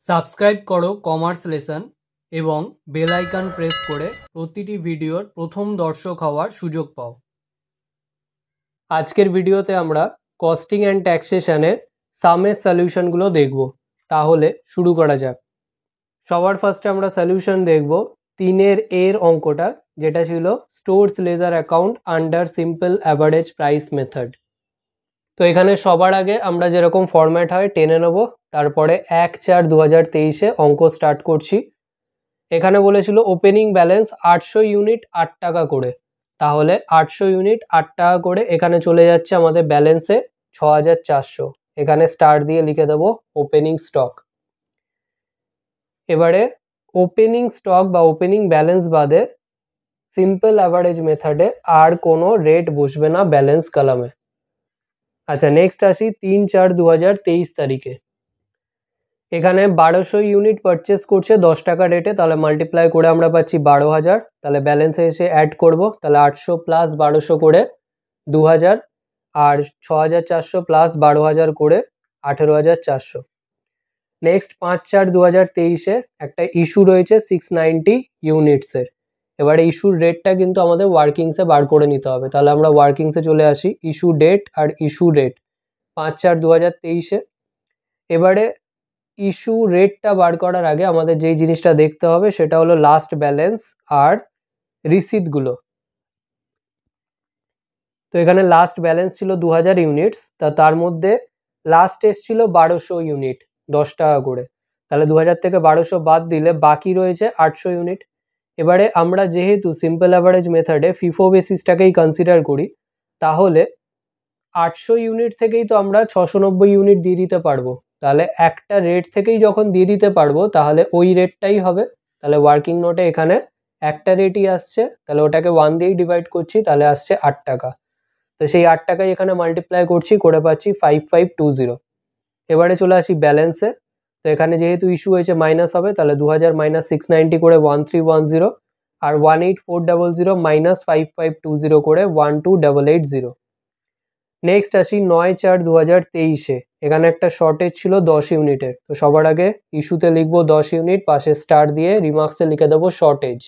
Subscribe করো commerce lesson এবং bell icon press করে প্রতিটি ভিডিওর প্রথম দর্শক হওয়ার সুযোগ পাও। আজকের ভিডিওতে আমরা কস্টিং অ্যান্ড ট্যাক্সেশনের সামের সলিউশনগুলো দেখব। তাহলে শুরু করা যাক। সবার ফার্স্টে আমরা সলিউশন দেখব 3 এর অঙ্কটা, যেটা ছিল stores laser account under simple average price method. তো এখানে সবার আগে আমরা যেরকম ফরম্যাট হয় টেনে নেব, তারপরে 1/4/2023 অঙ্ক স্টার্ট করছি। এখানে বলেছিল ওপেনিং ব্যালেন্স 800 ইউনিট 8 টাকা করে, তাহলে 800 ইউনিট 8 টাকা করে এখানে চলে যাচ্ছে আমাদের ব্যালেন্সে 6400। এখানে স্টার দিয়ে লিখে দেবো ওপেনিং স্টক। এবারে ওপেনিং স্টক বা ওপেনিং ব্যালেন্স বাদে সিম্পল অ্যাভারেজ মেথডে আর কোনো রেট বসবে না ব্যালেন্স কলামে। আচ্ছা, নেক্সট আসি 3/4/2023 তারিখে। এখানে 1200 ইউনিট পারচেস করছে 10 টাকা রেটে, তাহলে মাল্টিপ্লাই করে আমরা পাচ্ছি 12,000। তাহলে ব্যালেন্সে এসে অ্যাড করব, তাহলে 800 প্লাস 1200 করে 2000, আর 6400 প্লাস 12,000 করে 18,400। নেক্সট 5/4/2023 একটা ইস্যু রয়েছে 690 ইউনিটসের। এবারে ইস্যুর রেটটা কিন্তু আমাদের ওয়ার্কিংসে বার করে নিতে হবে। তাহলে আমরা ওয়ার্কিংসে চলে আসি, ইস্যু ডেট আর ইস্যু রেট 5/4/2023। এবারে ইস্যু রেটটা বার করার আগে আমাদের যেই জিনিসটা দেখতে হবে সেটা হলো লাস্ট ব্যালেন্স আর রিসিটগুলো। তো এখানে লাস্ট ব্যালেন্স ছিল 2000 ইউনিটস, তার মধ্যে লাস্ট এসছিল 1200 ইউনিট 10 টাকা করে। তাহলে 2000 থেকে 1200 বাদ দিলে বাকি রয়েছে 800 ইউনিট। এবারে আমরা যেহেতু সিম্পল অ্যাভারেজ মেথডে ফিফো বেসিসটাকেই কনসিডার করি, তাহলে 800 ইউনিট থেকেই তো আমরা 690 ইউনিট দিয়ে দিতে পারবো। তাহলে একটা রেট থেকেই যখন দিয়ে দিতে পারবো তাহলে ওই রেটটাই হবে। তাহলে ওয়ার্কিং নোটে এখানে একটা রেটই আসছে, তাহলে ওটাকে 1 দিয়েই ডিভাইড করছি, তাহলে আসছে 8 টাকা। তো সেই 8 টাকাই এখানে মাল্টিপ্লাই করছি, করে পাচ্ছি 5520। এবারে চলে আসি ব্যালেন্সে। তো এখানে যেহেতু ইস্যু হয়েছে মাইনাস হবে, তাহলে 2000 মাইনাস 690 করে 1310, আর 18400 মাইনাস 5520 করে 12880। নেক্সট আসি 9/4/2023। এখানে একটা শর্টেজ ছিল 10 ইউনিটের। তো সবার আগে ইস্যুতে লিখবো 10 ইউনিট, পাশে স্টার দিয়ে রিমার্কসে লিখে দেবো শর্টেজ।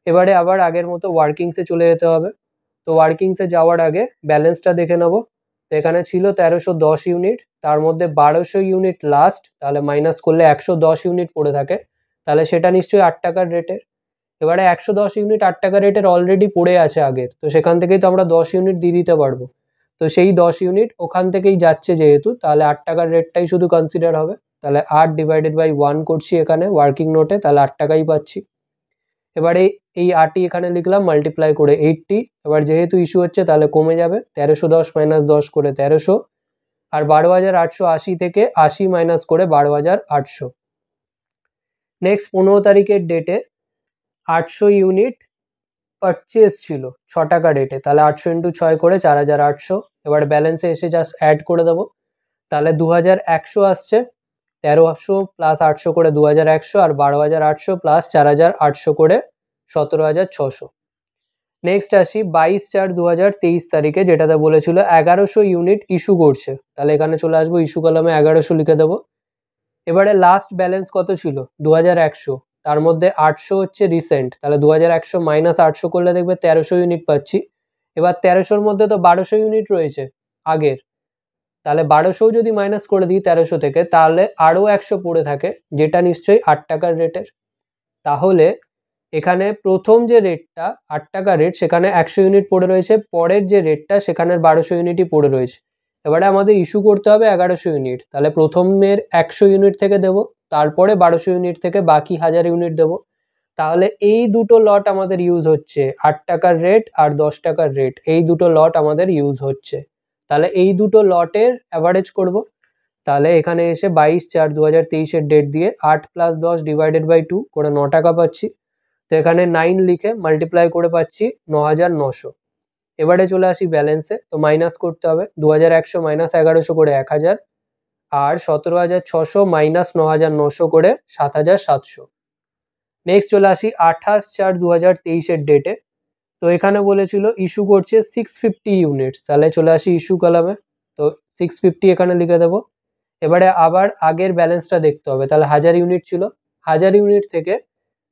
এবারে আবার আগের মতো ওয়ার্কিংসে চলে যেতে হবে। তো ওয়ার্কিংসে যাওয়ার আগে ব্যালেন্সটা দেখে নেবো। তো এখানে ছিল 1310 ইউনিট, তার মধ্যে 1200 ইউনিট লাস্ট, তাহলে মাইনাস করলে 110 ইউনিট পড়ে থাকে, তাহলে সেটা নিশ্চয়ই 8 টাকার রেটের। এবারে 110 ইউনিট 8 টাকা রেটের অলরেডি পড়ে আছে আগের, তো সেখান থেকেই তো আমরা 10 ইউনিট দিয়ে দিতে পারবো। তো সেই 10 ইউনিট ওখান থেকেই যাচ্ছে যেহেতু, তাহলে 8 টাকার রেটটাই শুধু কনসিডার হবে। তাহলে 8/1 করছি এখানে ওয়ার্কিং নোটে, তাহলে 8 টাকাই পাচ্ছি। এবারে এই 8ই এখানে লিখলাম মাল্টিপ্লাই করে 80। এবার যেহেতু ইস্যু হচ্ছে তাহলে কমে যাবে, 1310 মাইনাস 10 করে 1300, আর 12,880 থেকে 80 মাইনাস করে 12,800। নেক্সট 15 তারিখের ডেটে 800 ইউনিট পারচেস ছিল 6 টাকা রেটে, তাহলে 800 ইন্টু 6 করে 4800। এবার ব্যালেন্সে এসে জাস্ট অ্যাড করে দেবো, তাহলে 2100 আসছে। 1300 প্লাস 800 করে 2100, আর 12,800 প্লাস 4,800 করে 17,600। নেক্সট আসি 22/4/2023 তারিখে, যেটাতে বলেছিল 1100 ইউনিট ইস্যু করছে। তাহলে এখানে চলে আসবো, ইস্যু কলামে 1100 লিখে দেবো। এবারে লাস্ট ব্যালেন্স কত ছিল 2100, তার মধ্যে 800 হচ্ছে রিসেন্ট, তাহলে 2100 মাইনাস 800 করলে দেখবে 1300 ইউনিট পাচ্ছি। এবার 1300-র মধ্যে তো 1200 ইউনিট রয়েছে আগের, তাহলে 1200 যদি মাইনাস করে দিই 1300 থেকে, তাহলে আরও 100 পড়ে থাকে, যেটা নিশ্চয়ই 8 টাকার রেটের। তাহলে এখানে প্রথম যে রেটটা 8 টাকা রেট, সেখানে 100 ইউনিট পড়ে রয়েছে, পরের যে রেটটা সেখানে 1200 ইউনিটই পড়ে রয়েছে। এবারে আমাদের ইস্যু করতে হবে 1100 ইউনিট, তাহলে প্রথমের 100 ইউনিট থেকে দেবো, তারপরে 1200 ইউনিট থেকে বাকি 1000 ইউনিট দেবো। তাহলে এই দুটো লট আমাদের ইউজ হচ্ছে, 8 টাকার রেট আর 10 টাকার রেট, এই দুটো লট আমাদের ইউজ হচ্ছে। তাহলে এই দুটো লটের অ্যাভারেজ করব। তাহলে এখানে এসে 22/4/2023 ডেট দিয়ে 8 প্লাস 10 ডিভাইডেড বাই 2 করে 9 টাকা পাচ্ছি। তো এখানে 9 লিখে মাল্টিপ্লাই করে পাচ্ছি 9900। এবারে চলে আসি ব্যালেন্সে। তো মাইনাস করতে হবে, 2100 মাইনাস 1100 করে 1000, আর 17,600 মাইনাস 9,900 করে 7,700। নেক্সট চলে আসি 28/4/2023 ডেটে। তো এখানে বলেছিল ইস্যু করছে 650 ইউনিটস, তাহলে চলে আসি ইস্যু কলামে। তো 650 এখানে লিখে দেবো। এবারে আবার আগের ব্যালেন্সটা দেখতে হবে, তাহলে 1000 ইউনিট ছিল, 1000 ইউনিট থেকে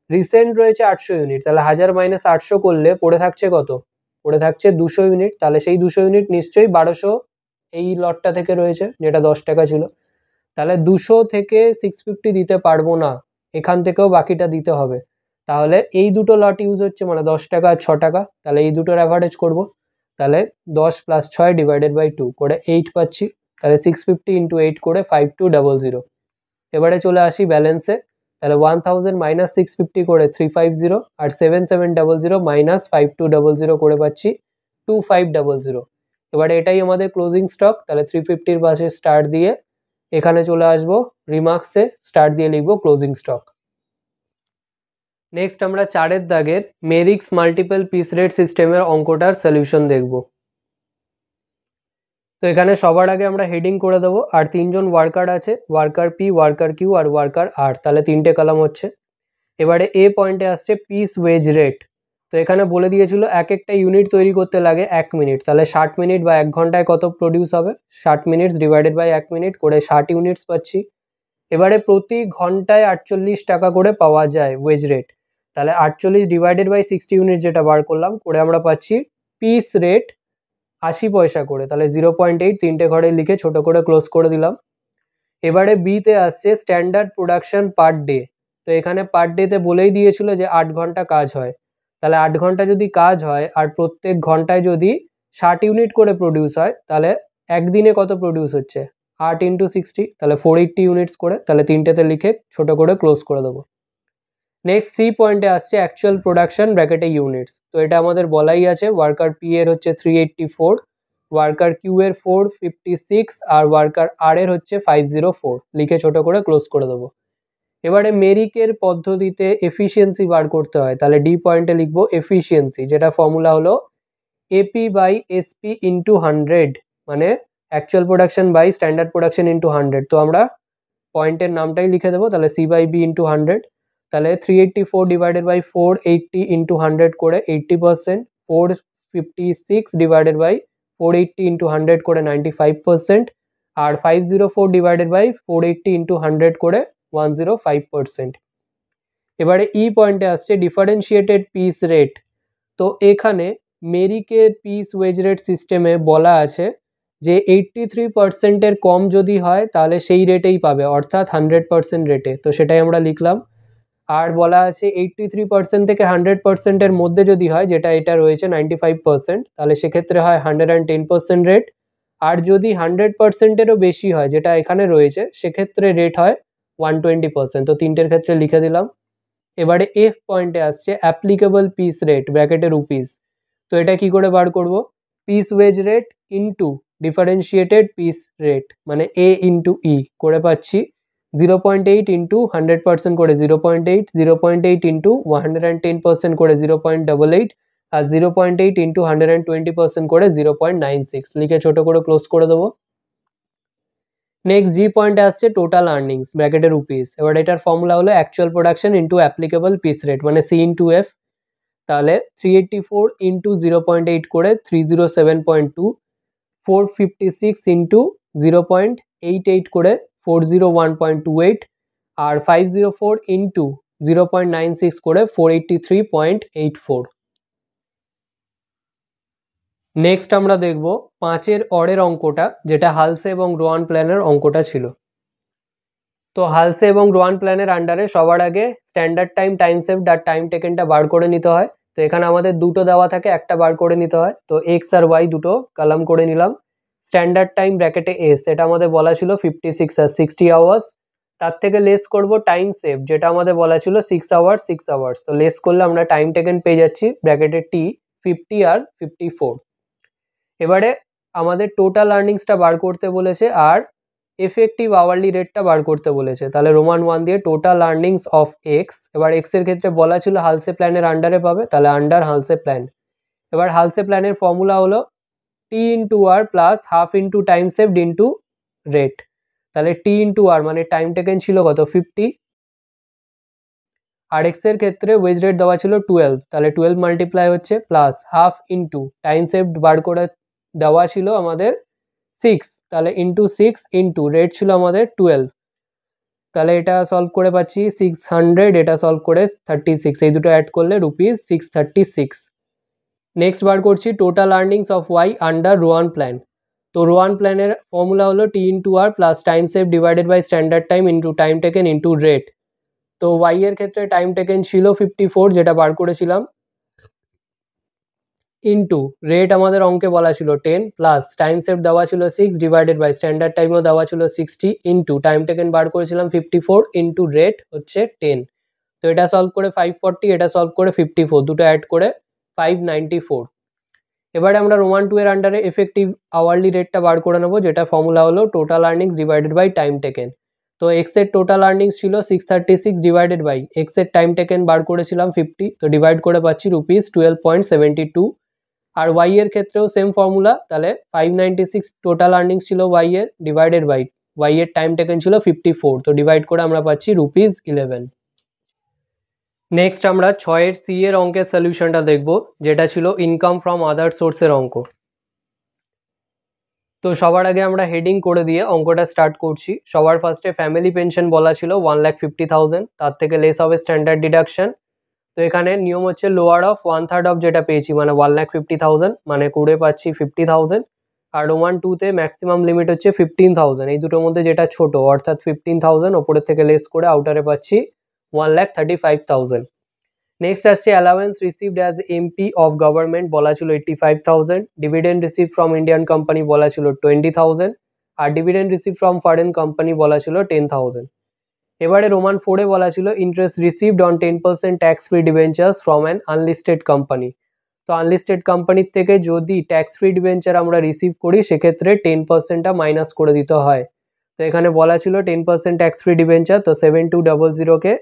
রিসেন্ট রয়েছে 800 ইউনিট, তাহলে 1000 মাইনাস 800 করলে পড়ে থাকছে কত, পড়ে থাকছে 200 ইউনিট, তাহলে সেই 200 ইউনিট নিশ্চয়ই 1200 এই লটটা থেকে রয়েছে যেটা 10 টাকা ছিল, তাহলে 200 থেকে 650 দিতে পারবো না, এখান থেকেও বাকিটা দিতে হবে, তাহলে এই দুটো লট ইউজ হচ্ছে মানে 10 টাকা আর 6 টাকা, তাহলে এই দুটোর অ্যাভারেজ করব, তাহলে 10 প্লাস 6 ডিভাইডেড বাই 2 করে 8 পাচ্ছি, তাহলে 650 ইন্টু 8 করে 5200। এবারে চলে আসি ব্যালেন্সে, তাহলে 1000 মাইনাস 650 করে 350 আর 7700 মাইনাস 5200 করে পাচ্ছি 2500। এবারে এটাই আমাদের ক্লোজিং স্টক, তাহলে 350-র পাশে স্টার দিয়ে এখানে চলে আসবো রিমার্কসে, স্টার দিয়ে লিখবো ক্লোজিং স্টক। নেক্সট আমরা 4-এর দাগের মেরিক্স মাল্টিপল পিস রেট সিস্টেমের অঙ্কটার সলিউশন দেখব। তো এখানে সবার আগে আমরা হেডিং করে দেবো, আর 3জন ওয়ার্কার আছে, worker P, worker Q R worker আর, তাহলে 3টে কলাম হচ্ছে। এবারে এ পয়েন্টে আসছে পিস ওয়েজ রেট, তো এখানে বলে দিয়েছিল এক একটা ইউনিট তৈরি করতে লাগে 1 মিনিট, তাহলে 60 মিনিট বা 1 ঘন্টায় কত প্রডিউস হবে, 60 মিনিটস ডিভাইডেড বাই 1 মিনিট করে 60 ইউনিটস পাচ্ছি। এবারে প্রতি ঘন্টায় 48 টাকা করে পাওয়া যায় ওয়েজ রেট, তাহলে 48 ডিভাইডেড বাই 60 ইউনিট যেটা বার করলাম করে আমরা পাচ্ছি পিস রেট 80 পয়সা করে, তাহলে 0.8 3টে ঘরে লিখে ছোট করে ক্লোজ করে দিলাম। এবারে বিতে আসছে স্ট্যান্ডার্ড প্রোডাকশন পার ডে, তো এখানে পার ডেতে বলেই দিয়েছিল যে 8 ঘন্টা কাজ হয়, তাহলে 8 ঘন্টা যদি কাজ হয় আর প্রত্যেক ঘন্টায় যদি 60 ইউনিট করে প্রডিউস হয়, তাহলে একদিনে কত প্রডিউস হচ্ছে 8 ইন্টু 60, তাহলে 480 ইউনিটস করে, তাহলে 3টেতে লিখে ছোট করে ক্লোজ করে দেবো। নেক্সট সি পয়েন্টে আসছে অ্যাকচুয়াল প্রোডাকশন ব্র্যাকেটে ইউনিটস, তো এটা আমাদের বলাই আছে, ওয়ার্কার পি এর হচ্ছে 384, ওয়ার্কার কিউ এর 456 আর ওয়ার্কার আর এর হচ্ছে 504, লিখে ছোট করে ক্লোজ করে দেবো। এবারে মেরিকের পদ্ধতিতে এফিসিয়েন্সি বার করতে হয়, তাহলে ডি পয়েন্টে লিখবো এফিসিয়েন্সি, যেটা ফর্মুলা হলো এপি বাই এসপি ইন্টু 100, মানে actual production by standard production into 100, তো আমরা পয়েন্টের নামটাই লিখে দেবো, তাহলে সি বাই বি ইন্টু 100, তাহলে 384 ডিভাইডেড বাই 480 ইন্টু 100 করে 80%, 456 ডিভাইডেড বাই 480 ইন্টু 100 করে 95%, আর 504 ডিভাইডেড বাই 480 ইন্টু 100 করে 105%। এবারে ই পয়েন্টে আসছে ডিফারেন্সিয়েটেড পিস রেট, তো এখানে মেরিকের পিস ওয়েজ রেট সিস্টেমে বলা আছে যে 83%-এর কম যদি হয় তাহলে সেই রেটেই পাবে, অর্থাৎ 100% রেটে, তো সেটাই আমরা লিখলাম। আর বলা আছে 83% থেকে 100%-এর মধ্যে যদি হয়, যেটা এটা রয়েছে 95%, তাহলে সেক্ষেত্রে হয় 110% রেট, আর যদি 100%-এরও বেশি হয় যেটা এখানে রয়েছে সেক্ষেত্রে রেট হয় 120%, তো 3টের ক্ষেত্রে লিখে দিলাম। এবারে এফ পয়েন্টে আসছে অ্যাপ্লিকেবল পিস রেট ব্র্যাকেটে রুপিস, তো এটা কি করে বার করব, piece wage rate into differentiated piece rate মানে এ ইন্টু ই করে পাচ্ছি 0.8 ইন্টু 100% করে 0.8, 0.8 ইন্টু 110% করে 0.88, আর 0.8 ইন্টু 120% করে 0.96, লিখে ছোট করে ক্লোজ করে দেবো। নেক্সট জি পয়েন্টে আসছে টোটাল আর্নিংস ব্র্যাকেটে রুপিস, এবার এটার ফর্মুলা হলো actual production into applicable piece rate মানে সি ইন্টু এফ, তাহলে 384 ইন্টু 0.8 করে 307.2, 456 ইন্টু 0.88 করে 401.28, আর 504 ইন্টু 0.96 করে 483.84। নেক্সট আমরা দেখব 5-এর অরের অঙ্কটা, যেটা হালসে এবং রোয়ান প্ল্যানের অঙ্কটা ছিল। তো হালসে এবং রোয়ান প্ল্যানের আন্ডারে সবার আগে স্ট্যান্ডার্ড টাইম, টাইম সেভড আর টাইম টেকেনটা বার করে নিতে হয়, তো এখানে আমাদের দুটো দেওয়া থাকে, একটা বার করে নিতে হয়, তো এক্স আর ওয়াই দুটো কলাম করে নিলাম। স্ট্যান্ডার্ড টাইম ব্র্যাকেটে এস, এটা আমাদের বলা ছিল 56 আর 60 আওয়ার্স, তার থেকে লেস করব টাইম সেভ, যেটা আমাদের বলা ছিল 6 আওয়ার্স 6 আওয়ার্স, তো লেস করলে আমরা টাইম টেকেন পেয়ে যাচ্ছি ব্র্যাকেটে টি 50 আর 54। এবারে আমাদের টোটাল আর্নিংসটা বার করতে বলেছে আর এফেক্টিভ আওয়ারলি রেটটা বার করতে বলেছে, তাহলে রোমান 1 দিয়ে টোটাল আর্নিংস অফ এক্স, এবার এক্স এর ক্ষেত্রে বলা ছিল হালসে প্ল্যানের আন্ডারে পাবে, তাহলে আন্ডার হালসে প্ল্যান। এবার হালসে প্ল্যানের ফর্মুলা হলো T into R plus half into time saved into rate, তাহলে টি ইন্টু আর মানে টাইম টেকেন ছিল কত 50, আর এক্স এর ক্ষেত্রে ওয়েজ রেট দেওয়া ছিল 12, তাহলে 12 মাল্টিপ্লাই হচ্ছে plus half into time saved বার করে দেওয়া ছিল আমাদের 6, তাহলে ইন্টু 6 ইন্টু রেট ছিল আমাদের 12, তাহলে এটা সলভ করে পাচ্ছি 600, এটা সলভ করে 36, এই দুটো অ্যাড করলে ₹636। নেক্সট বার করছি total earnings of Y under Rowan plan. তো রোয়ান প্ল্যানের ফর্মুলা হলো T into R plus time save divided by standard time into time taken into rate. তো ওয়াই এর ক্ষেত্রে টাইম টেকেন ছিল 54, যেটা বার করেছিলাম, ইন্টু রেট আমাদের অঙ্কে বলা ছিল 10, প্লাস টাইম সেভ দেওয়া ছিল 6 ডিভাইডেড বাই স্ট্যান্ডার্ড টাইমও দেওয়া ছিল 60, ইন্টু টাইম টেকেন বার করেছিলাম 54 ইন্টু রেট হচ্ছে 10। তো এটা সলভ করে 540, এটা সলভ করে 54, দুটো অ্যাড করে 594। এবারে আমরা রোমান 2 এর আন্ডারে এফেক্টিভ আওয়ারলি রেটটা বার করে নেবো, যেটা ফর্মুলা হলো total earnings divided by time taken. তো এক্স এর টোটাল আর্নিংস ছিল 636 ডিভাইডেড বাই এক্স এর টাইম টেকেন বার করেছিলাম 50, তো ডিভাইড করে পাচ্ছি ₹12.72। আর ওয়াই এর ক্ষেত্রেও সেম ফর্মুলা, তাহলে 596 টোটাল আর্নিংস ছিল ওয়াই এর, ডিভাইডেড বাই ওয়াই এর টাইম টেকেন ছিল 54, তো ডিভাইড করে আমরা পাচ্ছি ₹11। নেক্সট আমরা 6 সি এর অঙ্কের সলিউশনটা দেখব, যেটা ছিল ইনকাম ফ্রম আদার সোর্সের অঙ্ক। তো সবার আগে আমরা হেডিং করে দিয়ে অঙ্কটা স্টার্ট করছি। সবার ফার্স্টে ফ্যামিলি পেনশন বলা ছিল 1,50,000, তার থেকে লেস হবে স্ট্যান্ডার্ড ডিডাকশন। তো এখানে নিয়ম হচ্ছে লোয়ার অফ 1/3 অফ যেটা পেয়েছি মানে 1,50,000, মানে করে পাচ্ছি 50,000। আর রোমান 2তে ম্যাক্সিমাম লিমিট হচ্ছে 15,000, এই দুটোর মধ্যে যেটা ছোট অর্থাৎ 15,000 ওপরের থেকে লেস করে আউটারে পাচ্ছি 1,35,000। নেক্সট আসছে allowance received as MP of government বলা ছিল 85,000, dividend receive from Indian company বলা ছিল 20,000, আর dividend receive from foreign company বলা ছিল 10,000। এবারে রোমান 4-এ বলা ছিল interest received on 10% tax free debentures from an unlisted company. তো আনলিস্টেড কোম্পানির থেকে যদি ট্যাক্স ফ্রি ডিবেঞ্চার আমরা রিসিভ করি সেক্ষেত্রে 10%টা মাইনাস করে দিতে হয়। তো এখানে বলা ছিল 10% ট্যাক্স ফ্রি ডিবেঞ্চার, তো 7200কে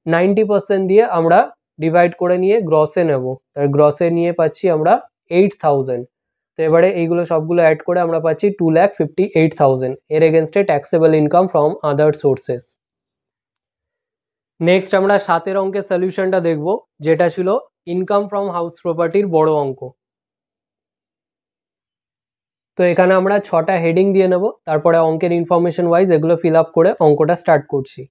90% দিয়ে আমরা ডিভাইড করে নিয়ে গ্রসে নেব, তার গ্রসে নিয়ে পাচ্ছি আমরা 8,000। তো এবারে এইগুলো সবগুলো অ্যাড করে আমরা পাচ্ছি 2,58,000, এর এগেনস্টে taxable income from other sources. Next আমরা 7 অঙ্কের সলিউশনটা দেখব, যেটা ছিল ইনকাম ফ্রম হাউস প্রপার্টির বড় অঙ্ক। তো এখানে আমরা 6টা হেডিং দিয়ে নেব, তারপরে অঙ্কের ইনফরমেশন ওয়াইজ এগুলো ফিল আপ করে অঙ্কটা স্টার্ট করছি।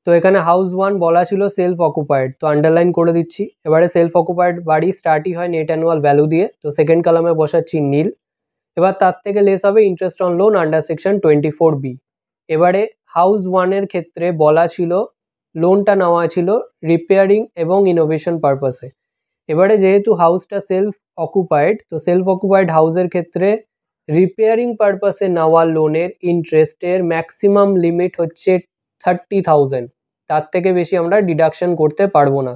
তো এখানে হাউস 1 বলা ছিল সেলফ অকুপায়েড, তো আন্ডারলাইন করে দিচ্ছি। এবারে সেলফ অকুপায়েড বাড়ি স্টার্টই হয় নেট অ্যানুয়াল ভ্যালু দিয়ে, তো সেকেন্ড কলামে বসাচ্ছি নীল। এবার তার থেকে লেস হবে interest on loan under section 24B। এবারে হাউস 1 এর ক্ষেত্রে বলা ছিল লোনটা নেওয়া ছিল রিপেয়ারিং এবং ইনোভেশন পারপাসে। এবারে যেহেতু হাউসটা সেলফ অকুপায়েড, তো সেলফ অকুপায়েড হাউসের ক্ষেত্রে রিপেয়ারিং পারপাসে নেওয়া লোনের ইন্টারেস্টের ম্যাক্সিমাম লিমিট হচ্ছে 30,000, তার থেকে বেশি আমরা ডিডাকশন করতে পারবো না।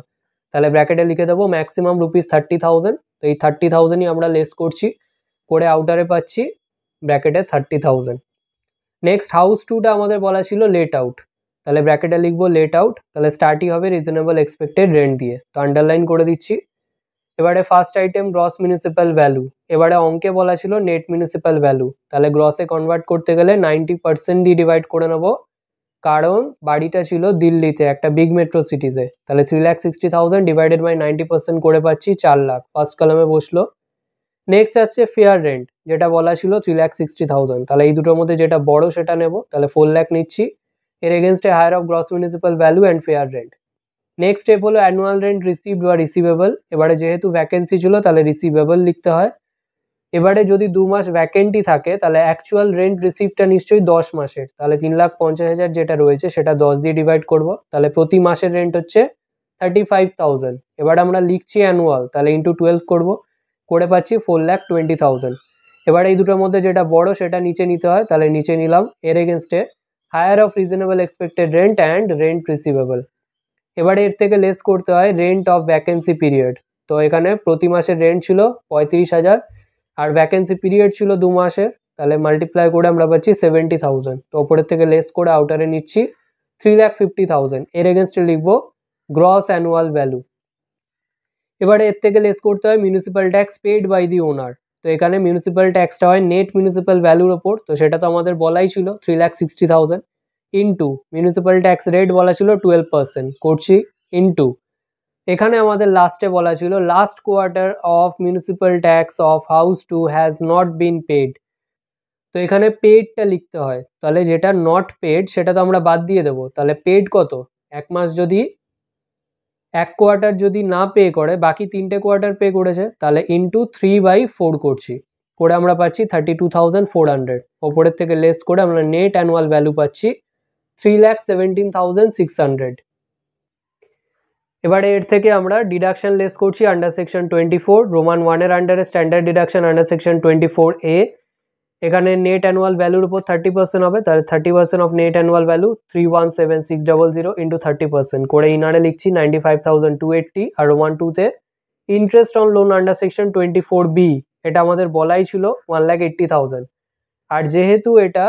তাহলে ব্র্যাকেটে লিখে দেবো ম্যাক্সিমাম ₹30,000, তো এই 30,000ই আমরা লেস করছি, করে আউটারে পাচ্ছি ব্র্যাকেটে 30,000। নেক্সট হাউস 2টা আমাদের বলা ছিল লেট আউট, তাহলে ব্র্যাকেটে লিখবো লেট আউট, তাহলে স্টার্টই হবে রিজনেবল এক্সপেক্টেড রেন্ট দিয়ে, তো আন্ডারলাইন করে দিচ্ছি। এবারে first item gross municipal value, এবারে অঙ্কে বলা ছিল নেট মিউনিসিপ্যাল ভ্যালু, তাহলে গ্রসে কনভার্ট করতে গেলে 90% দিয়ে ডিভাইড করে নেবো, কারণ বাড়িটা ছিল দিল্লিতে একটা বিগ মেট্রো সিটিজে। তাহলে 3,60,000 ডিভাইডেড বাই 90% করে পাচ্ছি 4 লাখ, ফার্স্ট কলামে বসলো। নেক্সট আসছে ফেয়ার রেন্ট, যেটা বলা ছিল 3,60,000, তাহলে এই দুটোর মধ্যে যেটা বড় সেটা নেব, তাহলে 4 লাখ নিচ্ছি, এর এগেনস্টে higher of gross municipal value and fair rent. Next step হলো অ্যানুয়াল রেন্ট রিসিভড বা রিসিভেবল, এবারে যেহেতু ভ্যাকেন্সি ছিল তাহলে রিসিভেবল লিখতে হয়। এবারে যদি 2 মাস ভ্যাকেন্টি থাকে তাহলে অ্যাকচুয়াল রেন্ট রিসিভটা নিশ্চয়ই 10 মাসের, তাহলে 3,50,000 যেটা রয়েছে সেটা 10 দিয়ে ডিভাইড করব, তাহলে প্রতি মাসের রেন্ট হচ্ছে 35,000। এবার আমরা লিখছি অ্যানুয়াল, তাহলে ইন্টু 12 করব, করে পাচ্ছি 4,20,000। এবার এই দুটোর মধ্যে যেটা বড় সেটা নিচে নিতে হয়, তাহলে নিচে নিলাম, এর এগেনস্টে higher of reasonable expected rent and rent receivable. এবারে এর থেকে লেস করতে হয় রেন্ট অফ ভ্যাকেন্সি পিরিয়ড, তো এখানে প্রতি মাসের রেন্ট ছিল 35,000 আর ভ্যাকেন্সি পিরিয়ড ছিল 2 মাসের, তাহলে মাল্টিপ্লাই করে আমরা পাচ্ছি 70,000, তো ওপরের থেকে লেস করে আউটারে নিচ্ছি 3,50,000, এর এগেনস্টে লিখবো গ্রস অ্যানুয়াল ভ্যালু। এবারে এর থেকে লেস করতে হয় municipal tax paid by the owner, তো এখানে মিউনিসিপ্যাল ট্যাক্সটা হয় নেট মিউনিসিপ্যাল ভ্যালুর ওপর, তো সেটা তো আমাদের বলাই ছিল 3,60,000, ইন্টু মিউনিসিপ্যাল ট্যাক্স রেট বলা ছিল 12%, করছি ইন্টু এখানে আমাদের লাস্টে বলা ছিল last quarter of municipal tax of house 2 has not been paid, তো এখানে পেডটা লিখতে হয়, তাহলে যেটা নট পেড সেটা তো আমরা বাদ দিয়ে দেবো। তাহলে পেড কত, এক মাস যদি এক কোয়ার্টার যদি না পে করে, বাকি 3টে কোয়ার্টার পে করেছে, তাহলে ইন্টু 3/4 করছি, করে আমরা পাচ্ছি 32,400। ওপরের থেকে লেস করে আমরা নেট অ্যানুয়াল ভ্যালু পাচ্ছি 3,17,600। এবারে এর থেকে আমরা ডিডাকশন লেস করছি আন্ডার সেকশন 24, রোমান 1-এর আন্ডারে standard deduction under section 24A। এখানে নেট অ্যানুয়াল ভ্যালুর উপর 30% হবে, তাহলে 30% of net annual value 317,600 into 30% করে ইনারে লিখছি 95,280। আর রোমান 2-তে interest on loan under section 24B, এটা আমাদের বলাই ছিল 1,80,000। আর যেহেতু এটা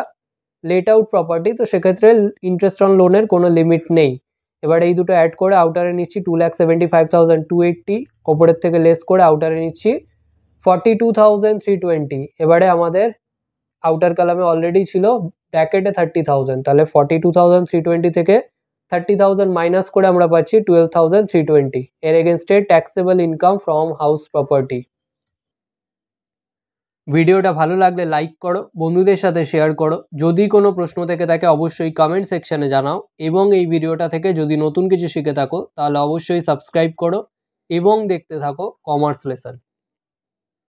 লেট আউট প্রপার্টি, তো সেক্ষেত্রে ইন্টারেস্ট অন লোনের কোনো লিমিট নেই। এবার এই দুটো অ্যাড করে আউটারে নিচ্ছি 2,75,280, ওপরের থেকে লেস করে আউটারে নিচ্ছি 42,320। এবারে আমাদের আউটার কালামে অলরেডি ছিল ব্র্যাকেটে 30,000, তাহলে 42,320 থেকে 30,000 মাইনাস করে আমরা পাচ্ছি 12,320। এর এগেনস্টে taxable income from house property. ভিডিওটা ভালো লাগলে লাইক করো, বন্ধুদের সাথে শেয়ার করো, যদি কোনো প্রশ্ন থেকে থাকে অবশ্যই কমেন্ট সেকশনে জানাও, এবং এই ভিডিওটা থেকে যদি নতুন কিছু শিখে থাকো তাহলে অবশ্যই সাবস্ক্রাইব করো এবং দেখতে থাকো কমার্স লেসন।